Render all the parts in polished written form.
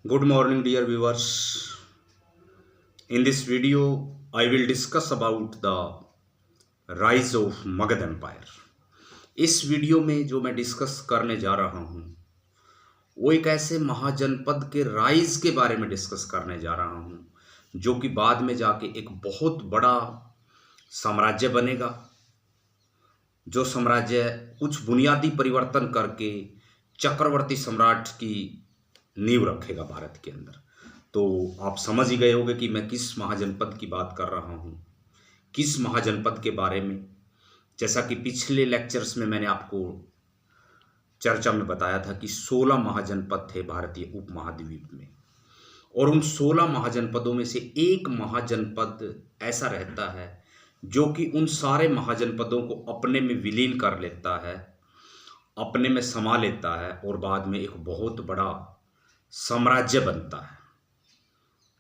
Good morning, dear viewers. In this video, I will discuss about the rise of Magध Empire. इस video में जो मैं discuss करने जा रहा हूँ वो एक ऐसे महाजनपद के राइज के बारे में डिस्कस करने जा रहा हूँ जो कि बाद में जाके एक बहुत बड़ा साम्राज्य बनेगा। जो साम्राज्य कुछ बुनियादी परिवर्तन करके चक्रवर्ती सम्राट की नींव रखेगा भारत के अंदर। तो आप समझ ही गए होंगे कि मैं किस महाजनपद की बात कर रहा हूँ, किस महाजनपद के बारे में। जैसा कि पिछले लेक्चर्स में मैंने आपको चर्चा में बताया था कि 16 महाजनपद थे भारतीय उपमहाद्वीप में, और उन 16 महाजनपदों में से एक महाजनपद ऐसा रहता है जो कि उन सारे महाजनपदों को अपने में विलीन कर लेता है, अपने में समा लेता है और बाद में एक बहुत बड़ा साम्राज्य बनता है।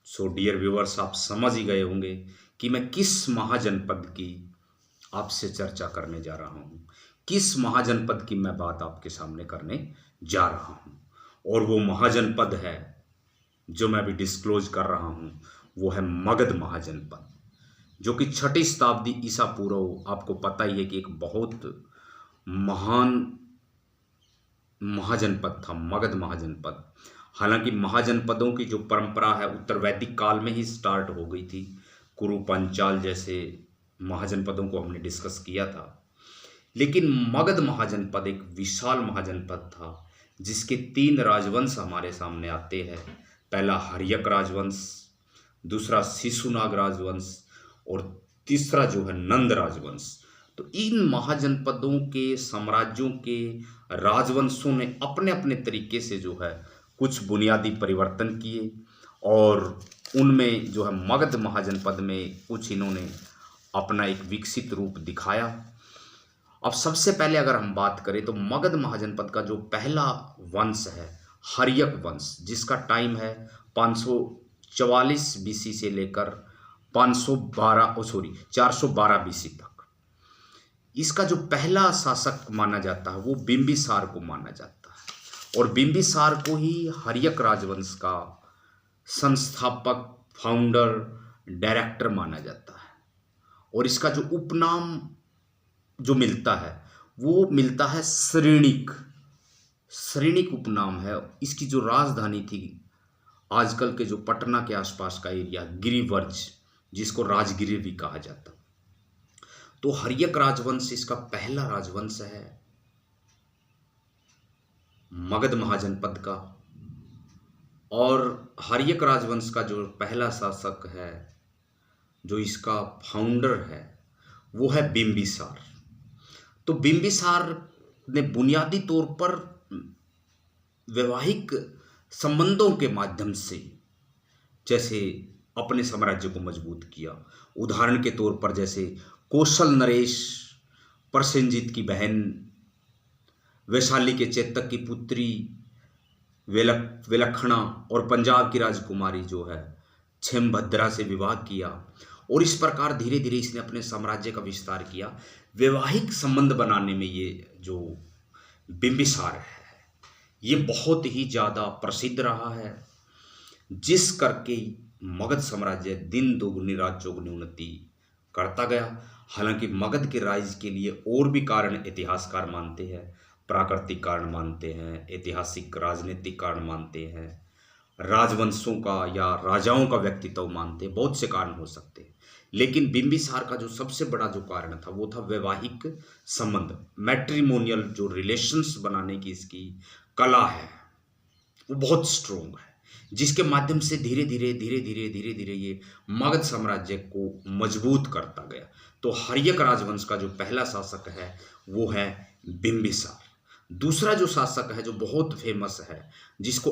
सो डियर व्यूअर्स, आप समझ ही गए होंगे कि मैं किस महाजनपद की आपसे चर्चा करने जा रहा हूँ, किस महाजनपद की मैं बात आपके सामने करने जा रहा हूँ। और वो महाजनपद है जो मैं अभी डिस्क्लोज कर रहा हूँ, वो है मगध महाजनपद, जो कि 6ठी शताब्दी ईसा पूर्व, आपको पता ही है कि एक बहुत महान महाजनपद था मगध महाजनपद। हालांकि महाजनपदों की जो परंपरा है उत्तर वैदिक काल में ही स्टार्ट हो गई थी। कुरु पंचाल जैसे महाजनपदों को हमने डिस्कस किया था, लेकिन मगध महाजनपद एक विशाल महाजनपद था जिसके 3 राजवंश हमारे सामने आते हैं। पहला हर्यक राजवंश, दूसरा शिशुनाग राजवंश और तीसरा जो है नंद राजवंश। तो इन महाजनपदों के साम्राज्यों के राजवंशों ने अपने अपने तरीके से जो है कुछ बुनियादी परिवर्तन किए, और उनमें जो है मगध महाजनपद में कुछ इन्होंने अपना एक विकसित रूप दिखाया। अब सबसे पहले अगर हम बात करें तो मगध महाजनपद का जो पहला वंश है हर्यक वंश, जिसका टाइम है 544 बीसी से लेकर 412 बीसी तक। इसका जो पहला शासक माना जाता है वो बिंबिसार को माना जाता है, और बिंबिसार को ही हर्यक राजवंश का संस्थापक, फाउंडर, डायरेक्टर माना जाता है। और इसका जो उपनाम जो मिलता है वो मिलता है श्रेणिक। श्रेणिक उपनाम है। इसकी जो राजधानी थी आजकल के जो पटना के आसपास का एरिया गिरिवर्ज, जिसको राजगिरी भी कहा जाता। तो हर्यक राजवंश इसका पहला राजवंश है मगध महाजनपद का। और हर्यक राजवंश का जो पहला शासक है, जो इसका फाउंडर है, वो है बिंबिसार। तो बिंबिसार ने बुनियादी तौर पर वैवाहिक संबंधों के माध्यम से जैसे अपने साम्राज्य को मजबूत किया। उदाहरण के तौर पर जैसे कौशल नरेश प्रसेनजीत की बहन, वैशाली के चेतक की पुत्री विलक्षणा और पंजाब की राजकुमारी जो है छिमभद्रा से विवाह किया। और इस प्रकार धीरे धीरे इसने अपने साम्राज्य का विस्तार किया। वैवाहिक संबंध बनाने में ये जो बिंबिसार है ये बहुत ही ज़्यादा प्रसिद्ध रहा है, जिस करके मगध साम्राज्य दिन दोगुनी रात चौगुनी उन्नति करता गया। हालांकि मगध के राइज के लिए और भी कारण इतिहासकार मानते हैं, प्राकृतिक कारण मानते हैं, ऐतिहासिक राजनीतिक कारण मानते हैं, राजवंशों का या राजाओं का व्यक्तित्व मानते हैं, बहुत से कारण हो सकते हैं। लेकिन बिंबिसार का जो सबसे बड़ा जो कारण था वो था वैवाहिक संबंध। मैट्रिमोनियल जो रिलेशंस बनाने की इसकी कला है वो बहुत स्ट्रोंग है, जिसके माध्यम से धीरे धीरे ये मगध साम्राज्य को मजबूत करता गया। तो हर्यक राजवंश का जो पहला शासक है वो है बिंबिसार। दूसरा जो शासक है जो बहुत फेमस है, जिसको